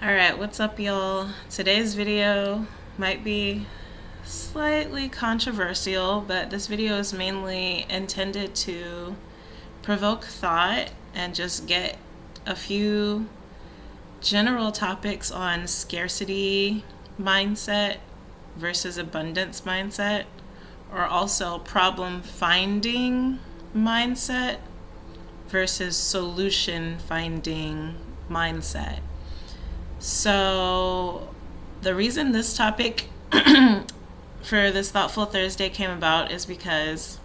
Alright, what's up, y'all? Today's video might be slightly controversial, but this video is mainly intended to provoke thought and just get a few general topics on scarcity mindset versus abundance mindset, or also problem finding mindset versus solution finding mindset. So, the reason this topic for this Thoughtful Thursday came about is because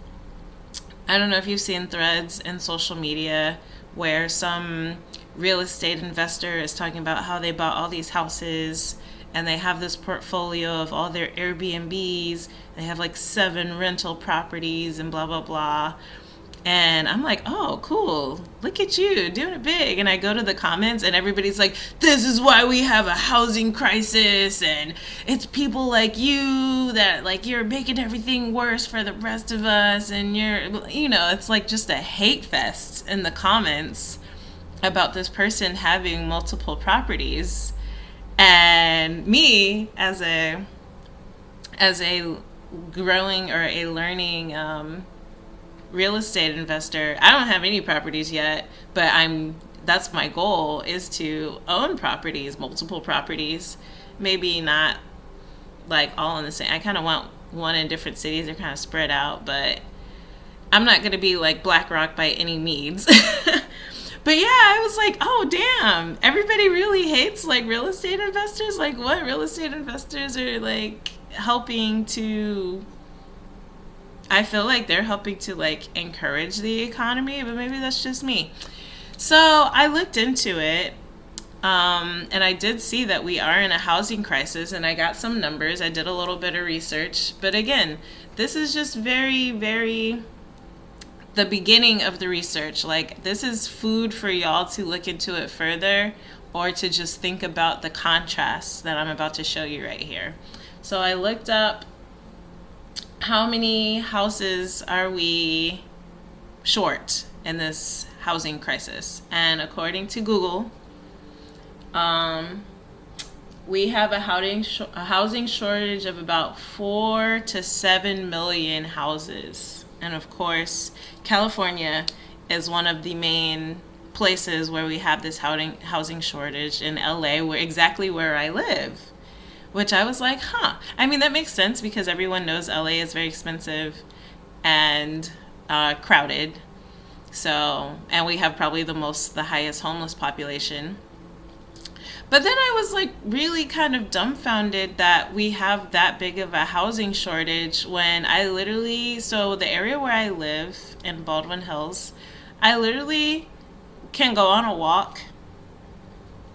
I don't know if you've seen threads in social media where some real estate investor is talking about how they bought all these houses and they have this portfolio of all their Airbnbs. They have like 7 rental properties and blah, blah, blah. And I'm like, oh, cool. Look at you doing it big. And I go to the comments and everybody's like, this is why we have a housing crisis. And it's people like you that like you're making everything worse for the rest of us. And it's like just a hate fest in the comments about this person having multiple properties. And me as a growing or a learning real estate investor, I don't have any properties yet, but that's my goal, is to own properties, multiple properties. Maybe not like all in the same. I kind of want one in different cities. They're kind of spread out, but I'm not going to be like BlackRock by any means. But yeah, I was like, oh damn, everybody really hates like real estate investors. Like, what? Real estate investors are like helping to, I feel like they're helping to like encourage the economy, but maybe that's just me. So I looked into it, and I did see that we are in a housing crisis, and I got some numbers. I did a little bit of research, but again, this is just very, very the beginning of the research. Like, this is food for y'all to look into it further, or to just think about the contrasts that I'm about to show you right here. So I looked up how many houses are we short in this housing crisis. And according to Google, we have a housing shortage of about 4 to 7 million houses. And of course, California is one of the main places where we have this housing shortage. In LA, exactly where I live. Which I was like, huh. I mean, that makes sense because everyone knows LA is very expensive and crowded. So, and we have probably the highest homeless population. But then I was like really kind of dumbfounded that we have that big of a housing shortage when so the area where I live in Baldwin Hills, I literally can go on a walk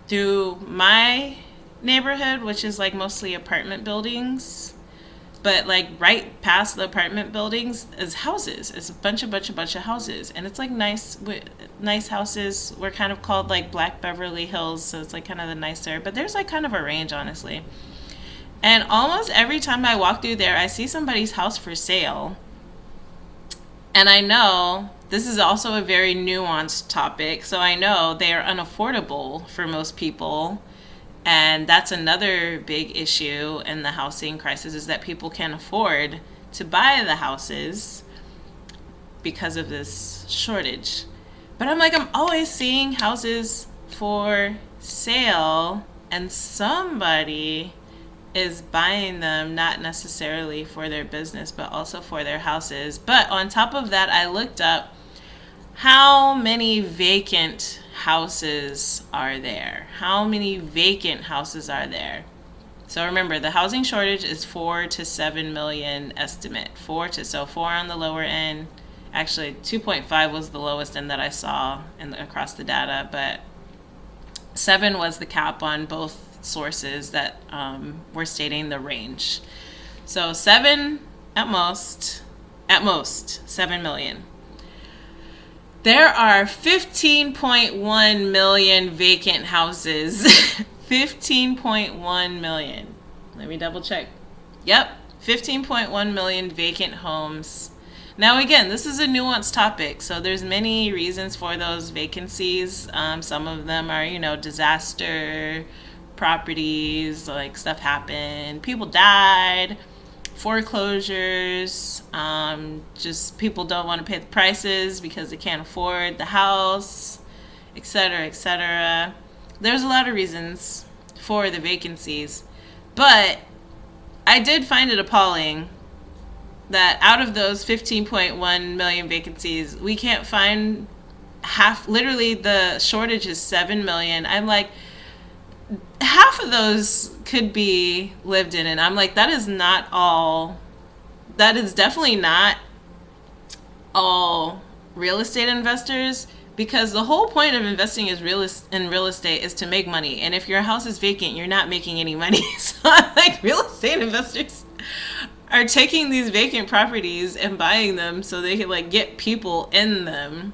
through my neighborhood, which is like mostly apartment buildings, but like right past the apartment buildings is houses. It's a bunch of houses, and it's like nice houses. We're kind of called like Black Beverly Hills, so it's like kind of the nicer, but there's like kind of a range, honestly. And almost every time I walk through there, I see somebody's house for sale. And I know this is also a very nuanced topic, so I know they are unaffordable for most people. And that's another big issue in the housing crisis, is that people can't afford to buy the houses because of this shortage. But I'm always seeing houses for sale, and somebody is buying them, not necessarily for their business, but also for their houses. But on top of that, I looked up how many vacant houses are there. How many vacant houses are there? So remember, the housing shortage is 4 to 7 million estimate. 4 on the lower end. Actually, 2.5 was the lowest end that I saw across the data, but 7 was the cap on both sources that were stating the range. So 7 at most 7 million. There are 15.1 million vacant houses. 15.1 million. Let me double check. Yep, 15.1 million vacant homes. Now again, this is a nuanced topic, so there's many reasons for those vacancies. Some of them are, disaster properties, like stuff happened, people died, foreclosures, just people don't want to pay the prices because they can't afford the house, etc., etc. There's a lot of reasons for the vacancies, but I did find it appalling that out of those 15.1 million vacancies, we can't find half. Literally, the shortage is 7 million. I'm like, half of those could be lived in, and I'm like, that is not all. That is definitely not all real estate investors, because the whole point of investing in real estate is to make money. And if your house is vacant, you're not making any money. So I'm like, real estate investors are taking these vacant properties and buying them so they can like get people in them.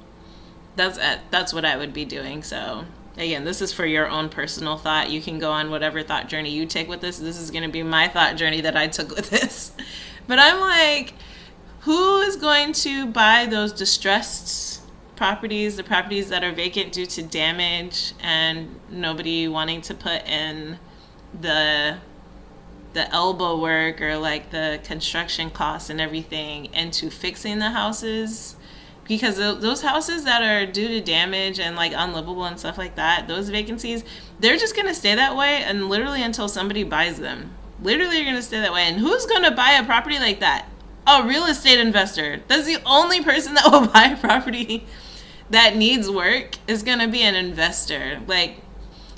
That's what I would be doing. So again, this is for your own personal thought. You can go on whatever thought journey you take with this. This is going to be my thought journey that I took with this. But I'm like, who is going to buy those distressed properties, the properties that are vacant due to damage and nobody wanting to put in the elbow work or like the construction costs and everything into fixing the houses? Because those houses that are due to damage and like unlivable and stuff like that, those vacancies, they're just going to stay that way and literally until somebody buys them. Literally, you're going to stay that way. And who's going to buy a property like that? A real estate investor. That's the only person that will buy a property that needs work, is going to be an investor. Like,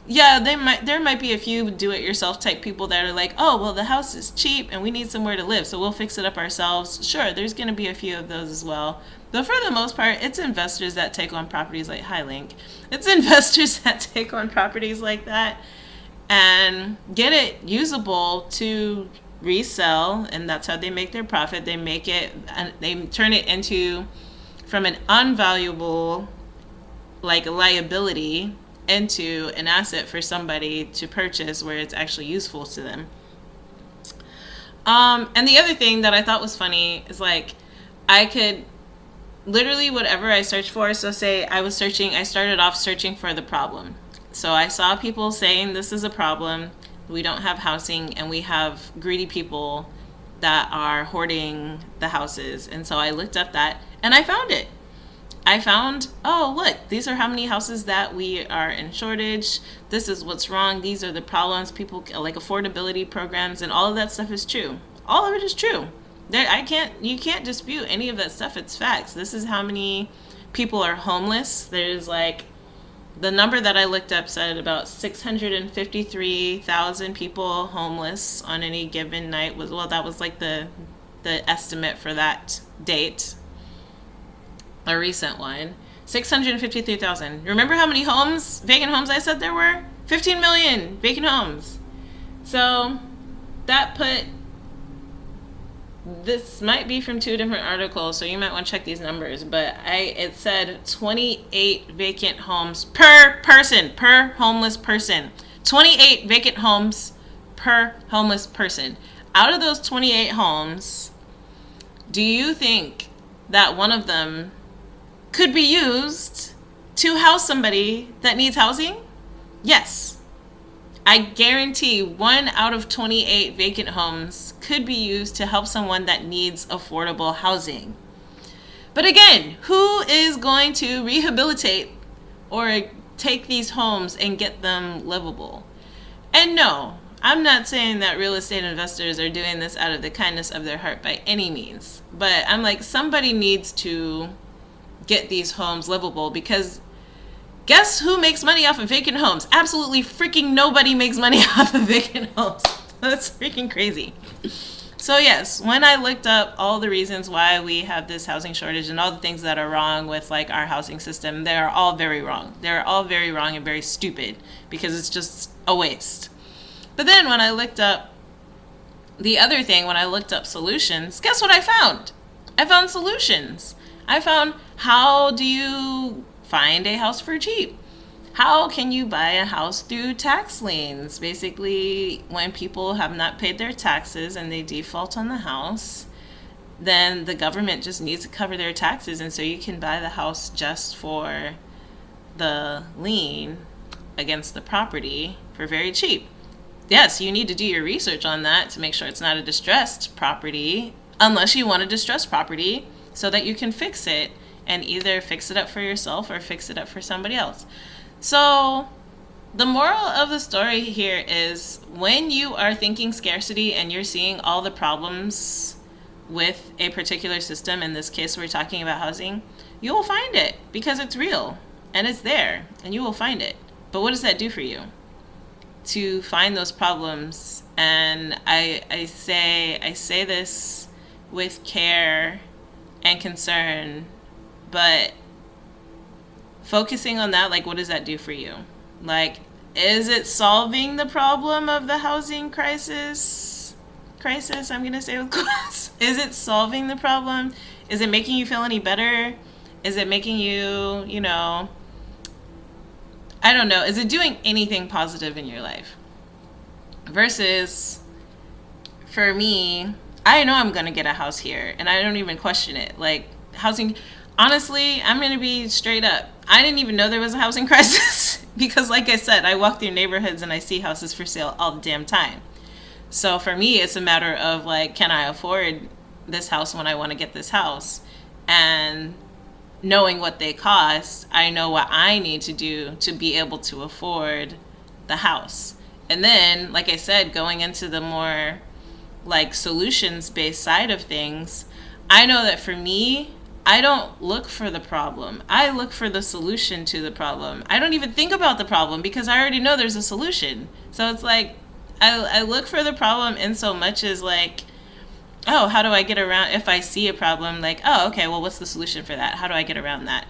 yeah, there might be a few do-it-yourself type people that are like, oh, well, the house is cheap and we need somewhere to live, so we'll fix it up ourselves. Sure, there's going to be a few of those as well. But for the most part, it's investors that take on properties like Highlink. It's investors that take on properties like that and get it usable to resell, and that's how they make their profit. They make it, and they turn it into, from an unvaluable, like a liability, into an asset for somebody to purchase where it's actually useful to them. And the other thing that I thought was funny is like, I could literally whatever I search for. So say I started off searching for the problem. So I saw people saying this is a problem. We don't have housing and we have greedy people that are hoarding the houses. And so I looked up that and I found it. I found, oh, look, these are how many houses that we are in shortage. This is what's wrong. These are the problems. People like affordability programs and all of that stuff is true. All of it is true. You can't dispute any of that stuff. It's facts. This is how many people are homeless. There's like, the number that I looked up said about 653,000 people homeless on any given night. That was like the estimate for that date. A recent one. 653,000. Remember how many vacant homes I said there were? 15 million vacant homes. So that this might be from two different articles, so you might want to check these numbers, but it said 28 vacant homes per homeless person. 28 vacant homes per homeless person. Out of those 28 homes, do you think that one of them could be used to house somebody that needs housing? Yes. I guarantee 1 out of 28 vacant homes could be used to help someone that needs affordable housing. But again, who is going to rehabilitate or take these homes and get them livable? And no, I'm not saying that real estate investors are doing this out of the kindness of their heart by any means. But I'm like, somebody needs to get these homes livable, because guess who makes money off of vacant homes? Absolutely freaking nobody makes money off of vacant homes. That's freaking crazy. So yes, when I looked up all the reasons why we have this housing shortage and all the things that are wrong with like our housing system, they are all very wrong. They're all very wrong and very stupid, because it's just a waste. But then when I looked up when I looked up solutions, guess what I found? I found solutions. I found, how do you find a house for cheap? How can you buy a house through tax liens? Basically, when people have not paid their taxes and they default on the house, then the government just needs to cover their taxes, and so you can buy the house just for the lien against the property for very cheap. yes, you need to do your research on that to make sure it's not a distressed property, unless you want a distressed property so that you can fix it and either fix it up for yourself or fix it up for somebody else. So, the moral of the story here is when you are thinking scarcity and you're seeing all the problems with a particular system, in this case we're talking about housing, you will find it because it's real and it's there and you will find it. But what does that do for you? To find those problems, and I say this with care and concern, but focusing on that, like, what does that do for you? Like, is it solving the problem of the housing crisis? I'm gonna say with quotes. Is it solving the problem? Is it making you feel any better? Is it making you, I don't know, is it doing anything positive in your life? Versus, for me, I know I'm gonna get a house here and I don't even question it. Like, housing, honestly, I'm gonna be straight up. I didn't even know there was a housing crisis because, like I said, I walk through neighborhoods and I see houses for sale all the damn time. So for me, it's a matter of, like, can I afford this house when I want to get this house? And knowing what they cost, I know what I need to do to be able to afford the house. And then, like I said, going into the more, like, solutions-based side of things, I know that for me, I don't look for the problem. I look for the solution to the problem. I don't even think about the problem because I already know there's a solution. So it's like, I look for the problem in so much as, like, oh, how do I get around, if I see a problem, like, oh, okay, well, what's the solution for that? How do I get around that?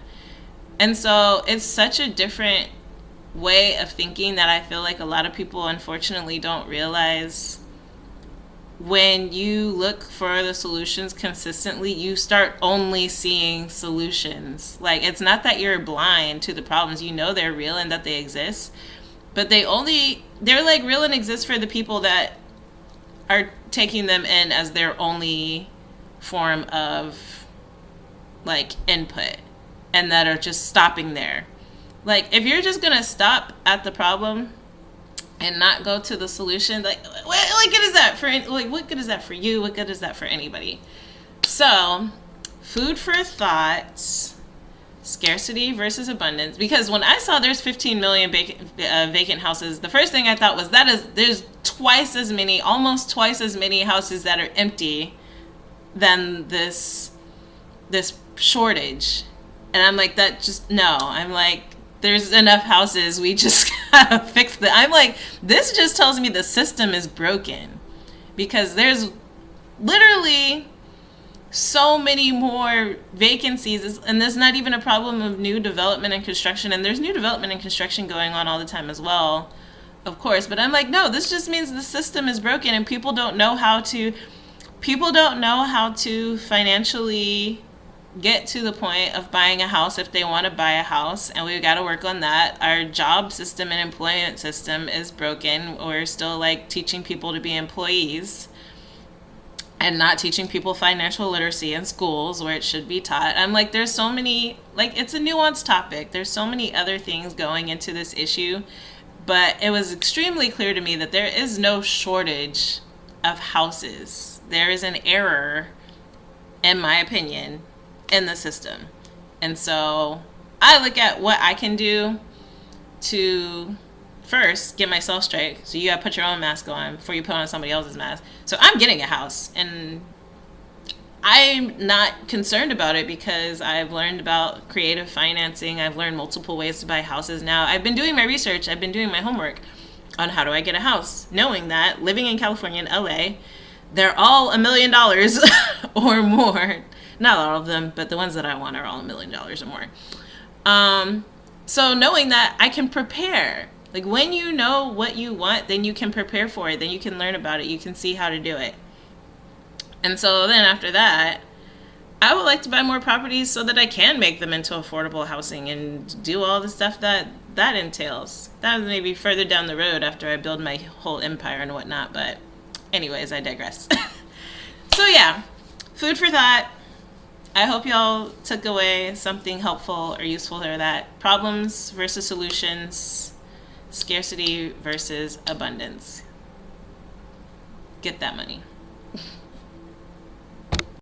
And so it's such a different way of thinking that I feel like a lot of people unfortunately don't realize. When you look for the solutions consistently, you start only seeing solutions. Like, it's not that you're blind to the problems. You know they're real and that they exist. But they're like real and exist for the people that are taking them in as their only form of, like, input, and that are just stopping there. Like, if you're just gonna stop at the problem and not go to the solution, like, what good is that for? Like, what good is that for you? What good is that for anybody? So, food for thought. Scarcity versus abundance. Because when I saw there's 15 million vacant houses, the first thing I thought was there's almost twice as many houses that are empty than this shortage. And I'm like, I'm like, there's enough houses, we just gotta fix that. I'm like, this just tells me the system is broken. Because there's literally so many more vacancies, and there's not even a problem of new development and construction, and there's new development and construction going on all the time as well, of course, but I'm like, no, this just means the system is broken and people don't know how to financially get to the point of buying a house if they want to buy a house, and we've got to work on that. Our job system and employment system is broken. We're still, like, teaching people to be employees and not teaching people financial literacy in schools where it should be taught. I'm like, there's so many, like, it's a nuanced topic. There's so many other things going into this issue, but it was extremely clear to me that there is no shortage of houses. There is an error, in my opinion, in the system. And so I look at what I can do to first get myself straight. So you gotta put your own mask on before you put on somebody else's mask. So I'm getting a house, and I'm not concerned about it because I've learned about creative financing. I've learned multiple ways to buy houses now. I've been doing my research. I've been doing my homework on how do I get a house, knowing that living in California and LA, they're all $1 million or more. Not all of them, but the ones that I want are all $1 million or more. So knowing that, I can prepare. Like, when you know what you want, then you can prepare for it. Then you can learn about it. You can see how to do it. And so then after that, I would like to buy more properties so that I can make them into affordable housing and do all the stuff that entails. That may be further down the road after I build my whole empire and whatnot. But anyways, I digress. So yeah, food for thought. I hope y'all took away something helpful or useful or that. Problems versus solutions. Scarcity versus abundance. get that money.